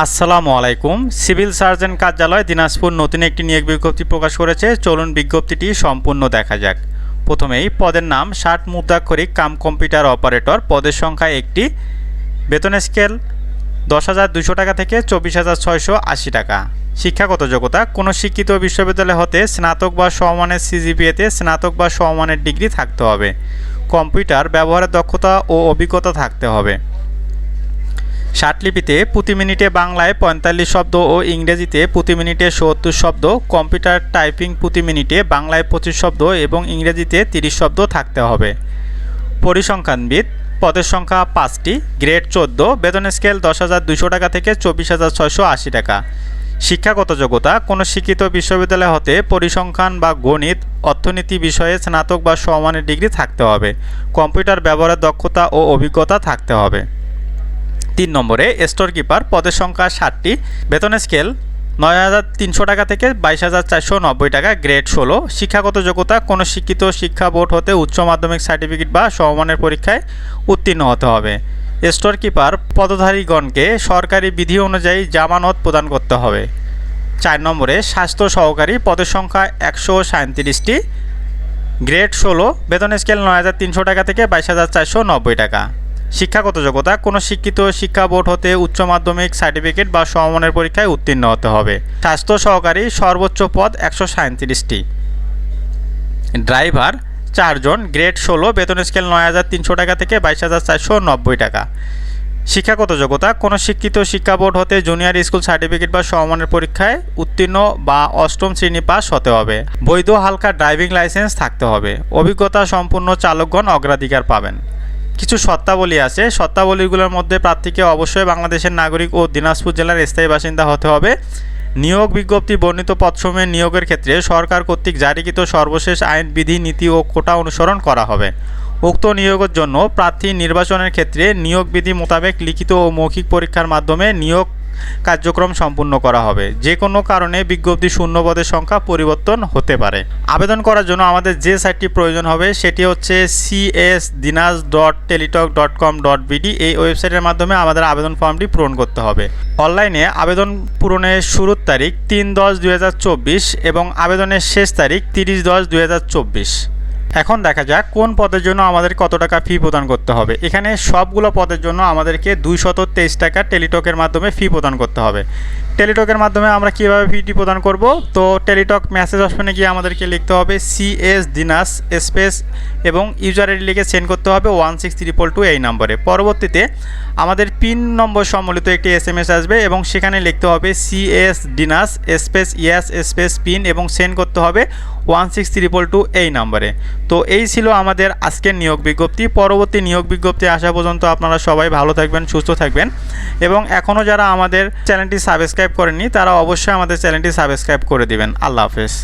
আসসালামু আলাইকুম। Civil surgeon কার্যালয় দিনাজপুর নতুন একটি নিয়োগ বিজ্ঞপ্তি প্রকাশ করেছে। চলুন বিজ্ঞপ্তিটি সম্পূর্ণ দেখা যাক। প্রথমেই পদের নাম 60 মুদ্রাক্ষরিক কাম কম্পিউটার অপারেটর, পদের সংখ্যা একটি, বেতন স্কেল 10,200 টাকা থেকে 24,680 টাকা। শিক্ষাগত যোগ্যতা কোনো শিক্ষিত বিশ্ববিদ্যালয় হতে স্নাতক বা সমমানের সিজিপিএতে স্নাতক বা সমমানের ডিগ্রি থাকতে হবে। কম্পিউটার ব্যবহারের দক্ষতা ও অভিজ্ঞতা থাকতে হবে। ষাটলিপিতে প্রতি মিনিটে বাংলায় 45 শব্দ ও ইংরেজিতে প্রতি মিনিটে 70 শব্দ, কম্পিউটার টাইপিং প্রতি মিনিটে বাংলায় 25 শব্দ এবং ইংরেজিতে 30 শব্দ থাকতে হবে। পরিসংখ্যানবিদ, পদের সংখ্যা 5টি, গ্রেড 14, বেতন স্কেল 10,200 টাকা থেকে 24,680 টাকা। শিক্ষাগত যোগ্যতা কোনো শিক্ষিত বিশ্ববিদ্যালয় হতে পরিসংখ্যান বা গণিত, অর্থনীতি বিষয়ে স্নাতক বা সমমানের ডিগ্রি থাকতে হবে। কম্পিউটার ব্যবহারের দক্ষতা ও অভিজ্ঞতা থাকতে হবে। 3 নম্বরে স্টোর কিপার, পদের সংখ্যা 60টি, বেতন স্কেল 9,300 টাকা থেকে 22,490 টাকা, গ্রেড 16। শিক্ষাগত যোগ্যতা কোনো শিক্ষিত শিক্ষা বোর্ড হতে উচ্চ মাধ্যমিক সার্টিফিকেট বা সমমানের পরীক্ষায় উত্তীর্ণ হতে হবে। স্টোর কিপার পদধারীগণকে সরকারি বিধি অনুযায়ী জামানত প্রদান করতে হবে। 4 নম্বরে স্বাস্থ্য সহকারী, পদের সংখ্যা 137টি, গ্রেড 16, বেতন স্কেল 9,300 টাকা থেকে 22,490 টাকা। শিক্ষাগত যোগ্যতা কোনো শিক্ষিত শিক্ষা বোর্ড হতে উচ্চ মাধ্যমিক সার্টিফিকেট বা সমমানের পরীক্ষায় উত্তীর্ণ হতে হবে। স্বাস্থ্য সহকারী সর্বোচ্চ পদ 137টি। ড্রাইভার 4 জন, গ্রেড 16, বেতন স্কেল 9,300 টাকা থেকে 22,490 টাকা। শিক্ষাগত যোগ্যতা কোনো শিক্ষিত শিক্ষা বোর্ড হতে জুনিয়র স্কুল সার্টিফিকেট বা সমমানের পরীক্ষায় উত্তীর্ণ বা 8ম শ্রেণী পাস হতে হবে। বৈধ হালকা ড্রাইভিং লাইসেন্স থাকতে হবে। অভিজ্ঞতা সম্পন্ন চালকগণ অগ্রাধিকার পাবেন। কিছু শর্তাবলী আছে। শর্তাবলীগুলোর মধ্যে প্রার্থীকে অবশ্যই বাংলাদেশের নাগরিক ও দিনাজপুর জেলার স্থায়ী বাসিন্দা হতে হবে। নিয়োগ বিজ্ঞপ্তি বর্ণিত পদসমূহের নিয়োগের ক্ষেত্রে সরকার কর্তৃক জারিকৃত সর্বশেষ আইন, বিধি, নীতি ও কোটা অনুসরণ করা হবে। উক্ত নিয়োগের জন্য প্রার্থী নির্বাচনের ক্ষেত্রে নিয়োগ বিধি মোতাবেক লিখিত ও মৌখিক পরীক্ষার মাধ্যমে নিয়োগ কার্যক্রম সম্পূর্ণ করা হবে। যে কোনো কারণে বিজ্ঞপ্তি শূন্য পদের সংখ্যা পরিবর্তন হতে পারে। আবেদন করার জন্য আমাদের যে সাইটটি প্রয়োজন হবে সেটি হচ্ছে csdinas.teletalk.com.bd। এই ওয়েবসাইটের মাধ্যমে আমাদের আবেদন ফর্মটি পূরণ করতে হবে। অনলাইনে আবেদন পূরণের শুরুর তারিখ 3/10/2024 এবং আবেদনের শেষ তারিখ 30/10/2024। এখন দেখা যাক কোন পদের জন্য আমাদের কত টাকা ফি প্রদান করতে হবে। এখানে সবগুলো পদের জন্য আমাদেরকে 223 টাকা টেলিটকের মাধ্যমে ফি প্রদান করতে হবে। টেলিটকের মাধ্যমে আমরা কীভাবে ফিটি প্রদান করব? তো টেলিটক মেসেজ অপশনে গিয়ে আমাদেরকে লিখতে হবে CS-দিনাস স্পেস এবং ইউজার আইডি লিখে সেন্ড করতে হবে 16322 এই নম্বরে। পরবর্তীতে আমাদের পিন নম্বর সম্বলিত একটি SMS আসবে এবং সেখানে লিখতে হবে CS-দিনাস স্পেস ইয়াস স্পেস পিন এবং সেন্ড করতে হবে 16322 এই নম্বরে। তো এই ছিল আমাদের আজকের নিয়োগ বিজ্ঞপ্তি। পরবর্তী নিয়োগ বিজ্ঞপ্তি আসা পর্যন্ত আপনারা সবাই ভালো থাকবেন, সুস্থ থাকবেন এবং এখনও যারা আমাদের চ্যানেলটি সাবস্ক্রাইব করেননি তারা অবশ্যই আমাদের চ্যানেলটি সাবস্ক্রাইব করে দিবেন। আল্লাহ হাফেজ।